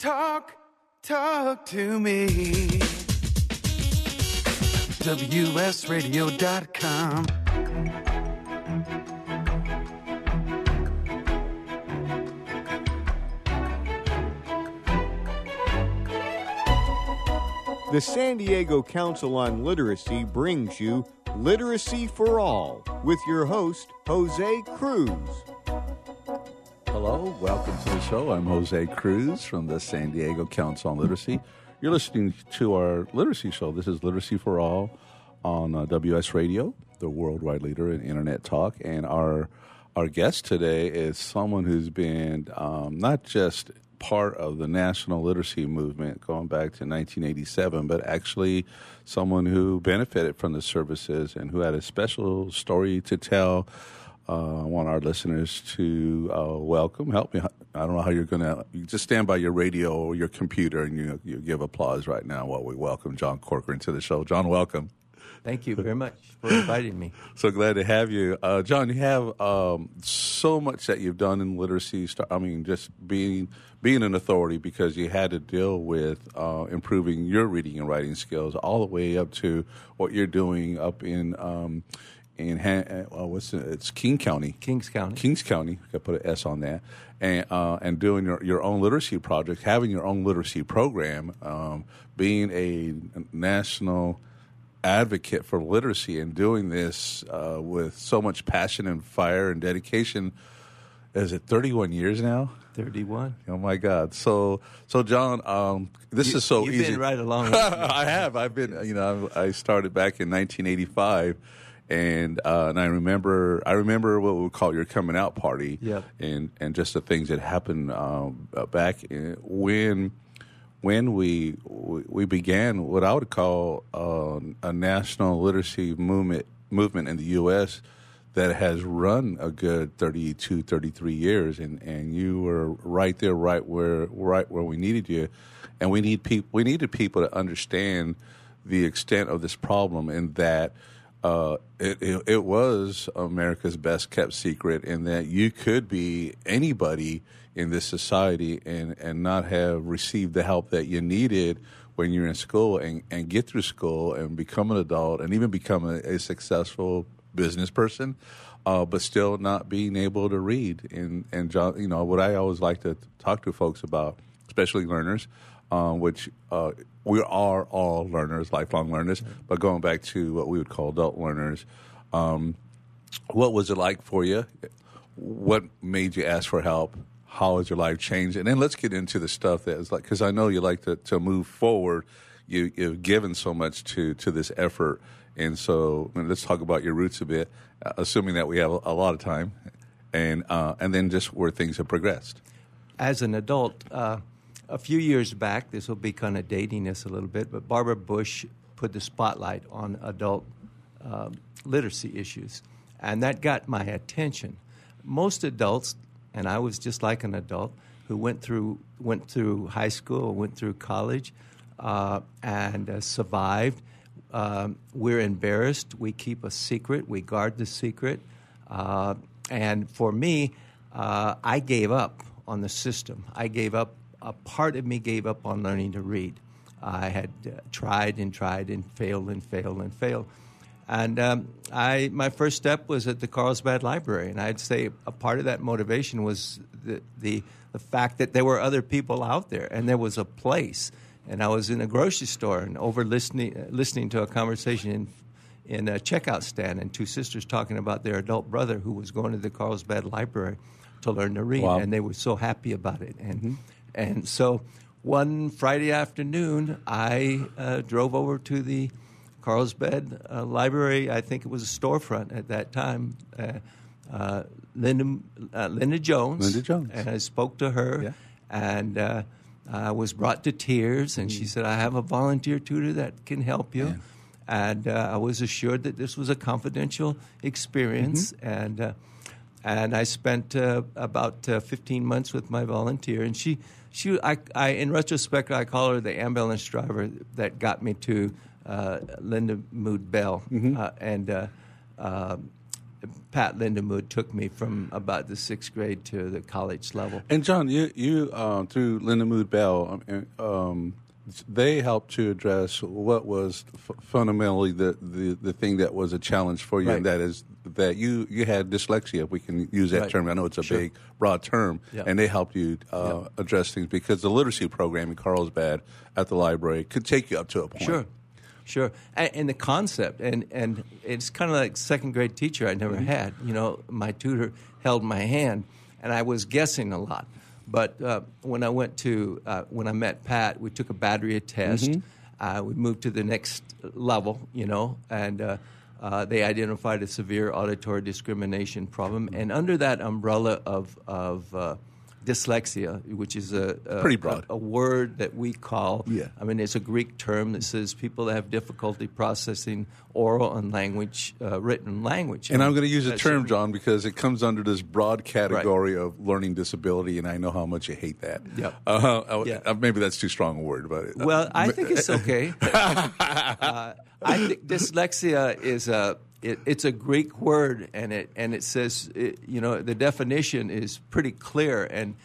Talk to me. WSRadio.com. The San Diego Council on Literacy brings you Literacy for All with your host, Jose Cruz. Hello, welcome to the show. I'm Jose Cruz from the San Diego Council on Literacy. You're listening to our literacy show. This is Literacy for All on WS Radio, the worldwide leader in Internet talk. And our guest today is someone who's been not just part of the national literacy movement going back to 1987, but actually someone who benefited from the services and who had a special story to tell. I want our listeners to welcome. Help me. I don't know how you're going to. You just stand by your radio or your computer and you give applause right now while we welcome John Corcoran to the show. John, welcome. Thank you very much for inviting me. So glad to have you. John, you have so much that you've done in literacy. I mean, just being an authority because you had to deal with improving your reading and writing skills all the way up to what you're doing up in it's King County. Kings County. Kings County. I put an S on that. And doing your own literacy project, having your own literacy program, being a national advocate for literacy and doing this with so much passion and fire and dedication. Is it 31 years now? 31. Oh my God! So John, this is so you've easy. You've been right along with me. I have. I've been. I started back in 1985. And I remember what we would call your coming out party, yep. and just the things that happened back when we began what I would call a national literacy movement in the U.S. that has run a good 32, 33 years, and you were right there, right where we needed you, and we needed people to understand the extent of this problem and that. It was America's best kept secret in that you could be anybody in this society and not have received the help that you needed when you're in school and get through school and become an adult and even become a successful business person, but still not being able to read. And John, what I always like to talk to folks about, especially learners, which we are all learners, lifelong learners, but going back to what we would call adult learners, what was it like for you? What made you ask for help? How has your life changed? And then let's get into the stuff that is like, because I know you like to move forward. You've given so much to this effort. And so let's talk about your roots a bit, assuming that we have a lot of time, and then just where things have progressed. As an adult, a few years back, this will be kind of dating us a little bit, but Barbara Bush put the spotlight on adult literacy issues, and that got my attention. Most adults, and I was just like an adult, who went through high school, went through college, and survived. We're embarrassed. We keep a secret. We guard the secret. And for me, I gave up on the system. I gave up. A part of me gave up on learning to read. I had tried and failed and failed and failed. And my first step was at the Carlsbad Library, and I'd say a part of that motivation was the fact that there were other people out there, and there was a place. And I was in a grocery store and listening to a conversation in a checkout stand, and two sisters talking about their adult brother who was going to the Carlsbad Library to learn to read, and they were so happy about it. And so one Friday afternoon, I drove over to the Carlsbad Library. I think it was a storefront at that time. Linda Jones. And I spoke to her, and I was brought to tears. And she said, "I have a volunteer tutor that can help you." Yeah. And I was assured that this was a confidential experience. And I spent about 15 months with my volunteer, and I in retrospect, I call her the ambulance driver that got me to Linda Mood Bell, Pat Lindemood took me from about the 6th grade to the college level. And John, you through Lindemood Bell, they helped to address what was fundamentally the thing that was a challenge for you, Right. and that is that you had dyslexia. If we can use that Right. term. I know it's a Sure. big, broad term, Yeah. and they helped you address things because the literacy program in Carlsbad at the library could take you up to a point. Sure. And the concept, and it's kind of like second grade teacher I never had. You know, my tutor held my hand, and I was guessing a lot. But when I met Pat, we took a battery of tests. We moved to the next level, you know, and they identified a severe auditory discrimination problem. And under that umbrella of dyslexia, which is Pretty broad. a word that we call, Yeah. I mean, it's a Greek term that says people that have difficulty processing oral and written language. And I'm going to use a That's term, it. John, because it comes under this broad category of learning disability, and I know how much you hate that. Yep. Yeah. Maybe that's too strong a word, but Well, I think it's okay. I think dyslexia is it's a Greek word, and it says you know, the definition is pretty clear, and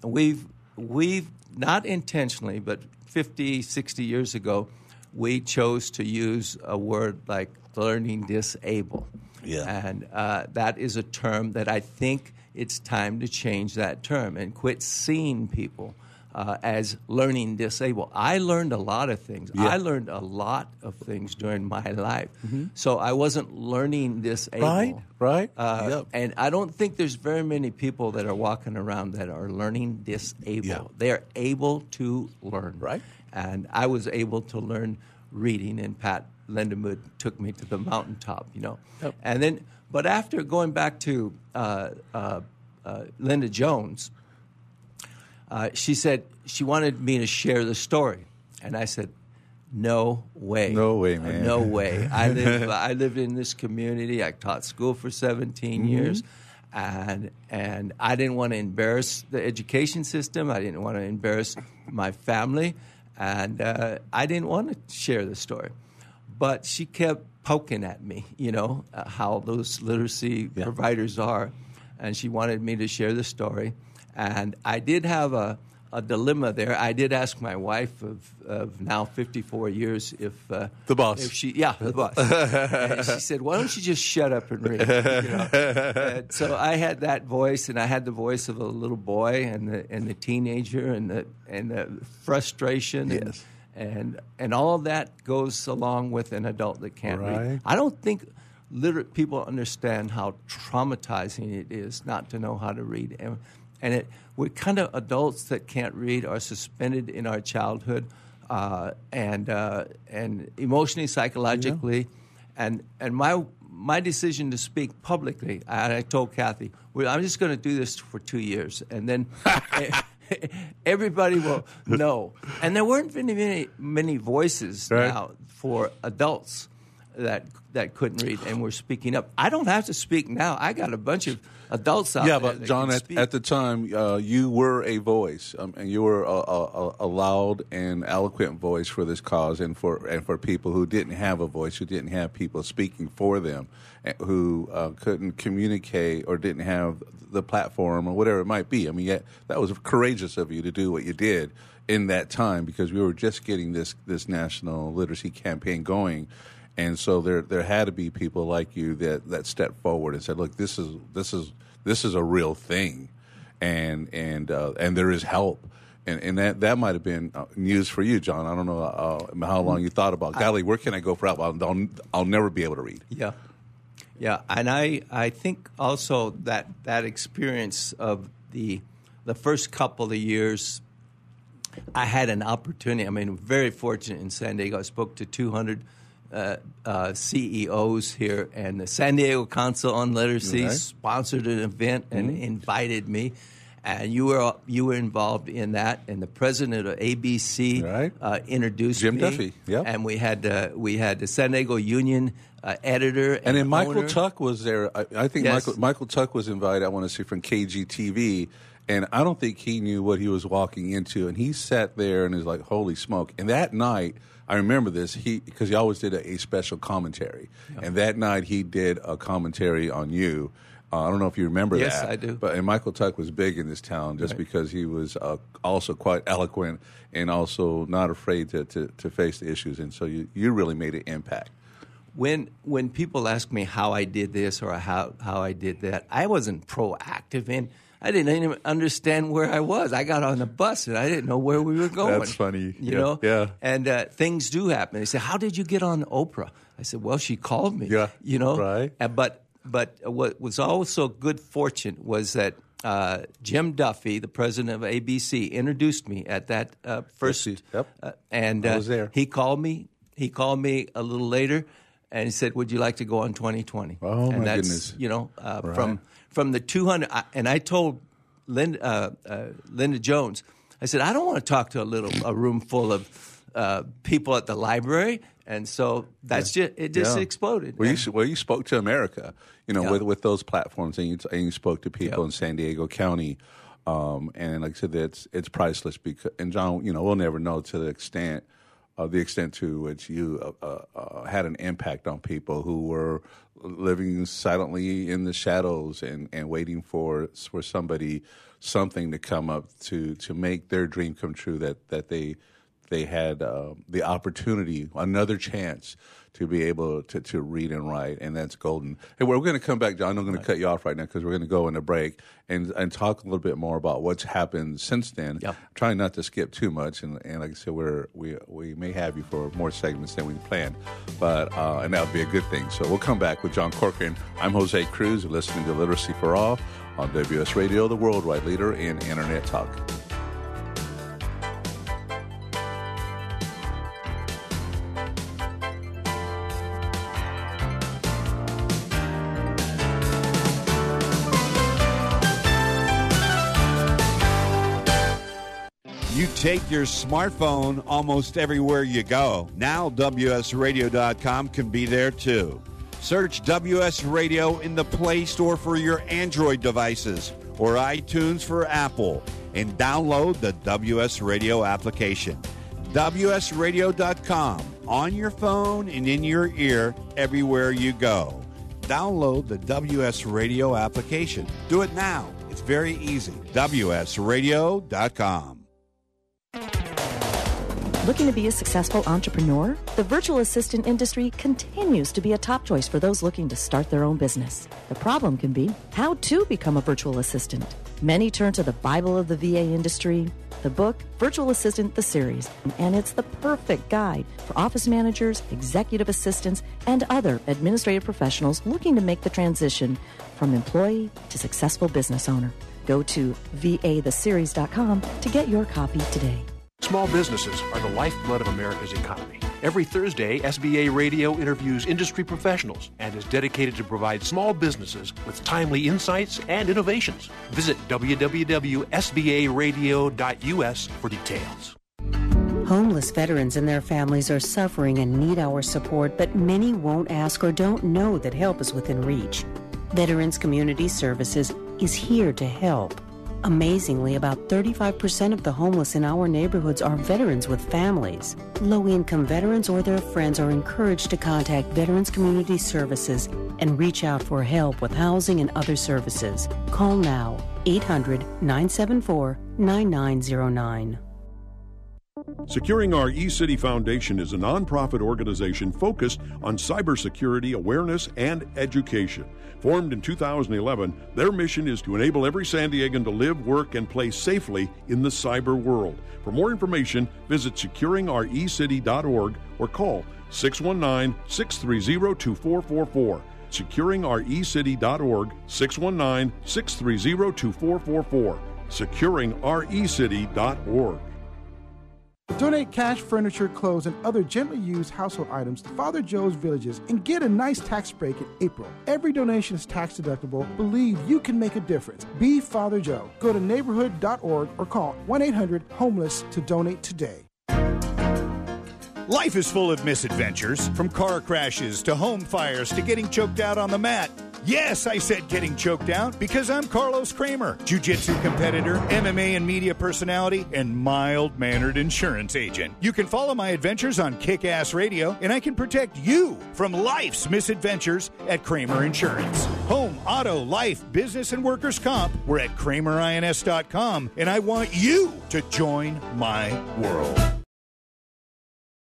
we've not intentionally, but 50, 60 years ago, we chose to use a word like learning disabled. Yeah. And that is a term that I think it's time to change that term and quit seeing people as learning disabled. I learned a lot of things. Yeah. I learned a lot of things during my life. So I wasn't learning disabled. Right. Yep. And I don't think there's very many people that are walking around that are learning disabled. Yeah. They are able to learn. Right. And I was able to learn reading, and Pat Lindemood took me to the mountaintop, you know. Yep. And then, but after going back to Linda Jones, she said she wanted me to share the story. And I said, no way. No way, man. No way. I lived in this community. I taught school for 17 years. And I didn't want to embarrass the education system. I didn't want to embarrass my family. And I didn't want to share the story. But she kept poking at me, you know, how those literacy providers are. And she wanted me to share the story. And I did have a dilemma there. I did ask my wife of now 54 years if The boss. If the boss. And she said, "Why don't you just shut up and read?" You know? And so I had that voice, and I had the voice of a little boy, and the teenager, and the frustration, Yes. and all of that goes along with an adult that can't Right. read. I don't think literate people understand how traumatizing it is not to know how to read. And we're kind of adults that can't read are suspended in our childhood, and emotionally, psychologically, and my decision to speak publicly. I told Kathy, I'm just going to do this for 2 years, and then everybody will know. And there weren't many voices Right. now for adults that couldn't read and were speaking up. I don't have to speak now. I got a bunch of adults out there. But that John, can at speak. the time, you were a voice, and you were a loud and eloquent voice for this cause, and for people who didn't have a voice, who didn't have people speaking for them, who couldn't communicate or didn't have the platform or whatever it might be. I mean, that was courageous of you to do what you did in that time, because we were just getting this national literacy campaign going. And so there had to be people like you that stepped forward and said, "Look, this is a real thing, and there is help." And that might have been news for you, John. I don't know how long you thought about, golly, where can I go for help? I'll never be able to read. Yeah, and I think also that experience of the first couple of years, I had an opportunity. I mean, very fortunate in San Diego. I spoke to 200 CEOs here, and the San Diego Council on Literacy Right. sponsored an event and invited me. And you were involved in that, and the president of ABC Right. introduced Jim me. Duffy, yep. And we had the San Diego Union editor, And then Michael owner. Tuck was there. I think Yes. Michael Tuck was invited, I want to say, from KGTV. And I don't think he knew what he was walking into. And he sat there and is like, holy smoke. And that night, I remember this, because he always did a special commentary. Yeah. And that night he did a commentary on you. I don't know if you remember that. Yes, I do. And Michael Tuck was big in this town just because he was also quite eloquent and also not afraid to face the issues. And so you really made an impact. When people ask me how I did this or how I did that, I wasn't proactive in. I didn't even understand where I was. I got on the bus and I didn't know where we were going. That's funny. You know? Yeah. And things do happen. They say, how did you get on Oprah? I said, well, she called me. Yeah. You know? Right. But what was also good fortune was that Jim Duffy, the president of ABC, introduced me at that first. Yep. And I was there. He called me a little later, and he said, "Would you like to go on 2020?" Oh, and my that's, goodness! You know, Right. from the 200, and I told Linda Jones, I said, I don't want to talk to a room full of people at the library. And so that's just exploded. Well, you spoke to America, you know, with those platforms, and you spoke to people in San Diego County, and like I said, it's priceless. Because, and John, you know, we'll never know to the extent to which you had an impact on people who were living silently in the shadows and waiting for something to come up to make their dream come true. That they had the opportunity, another chance to be able to read and write, and that's golden. Hey, we're going to come back, John. I'm going to cut you off right now because we're going to go in a break and talk a little bit more about what's happened since then. Yep. Trying not to skip too much, and like I said, we may have you for more segments than we planned, but and that would be a good thing. So we'll come back with John Corcoran. I'm Jose Cruz. You're listening to Literacy for All on WS Radio, the worldwide leader in Internet talk. You take your smartphone almost everywhere you go. Now WSRadio.com can be there too. Search WS Radio in the Play Store for your Android devices or iTunes for Apple and download the WS Radio application. WSRadio.com on your phone and in your ear everywhere you go. Download the WS Radio application. Do it now. It's very easy. WSRadio.com. Looking to be a successful entrepreneur? The virtual assistant industry continues to be a top choice for those looking to start their own business. The problem can be how to become a virtual assistant. Many turn to the Bible of the VA industry, the book, Virtual Assistant, the series, and it's the perfect guide for office managers, executive assistants, and other administrative professionals looking to make the transition from employee to successful business owner. Go to vatheseries.com to get your copy today. Small businesses are the lifeblood of America's economy. Every Thursday, SBA Radio interviews industry professionals and is dedicated to provide small businesses with timely insights and innovations. Visit www.sbaradio.us for details. Homeless veterans and their families are suffering and need our support, but many won't ask or don't know that help is within reach. Veterans Community Services is here to help. Amazingly, about 35% of the homeless in our neighborhoods are veterans with families. Low-income veterans or their friends are encouraged to contact Veterans Community Services and reach out for help with housing and other services. Call now, 800-974-9909. Securing Our eCity Foundation is a nonprofit organization focused on cybersecurity awareness and education. Formed in 2011, their mission is to enable every San Diegan to live, work, and play safely in the cyber world. For more information, visit securingourecity.org or call 619-630-2444. Securingourecity.org, 619-630-2444. Securingourecity.org. Donate cash, furniture, clothes, and other gently used household items to Father Joe's Villages and get a nice tax break in April. Every donation is tax deductible. Believe you can make a difference. Be Father Joe. Go to neighborhood.org or call 1-800-HOMELESS to donate today. Life is full of misadventures, from car crashes to home fires to getting choked out on the mat. Yes, I said getting choked out because I'm Carlos Kramer, jiu-jitsu competitor, MMA and media personality, and mild-mannered insurance agent. You can follow my adventures on Kick-Ass Radio, and I can protect you from life's misadventures at Kramer Insurance. Home, auto, life, business, and workers' comp. We're at KramerINS.com, and I want you to join my world.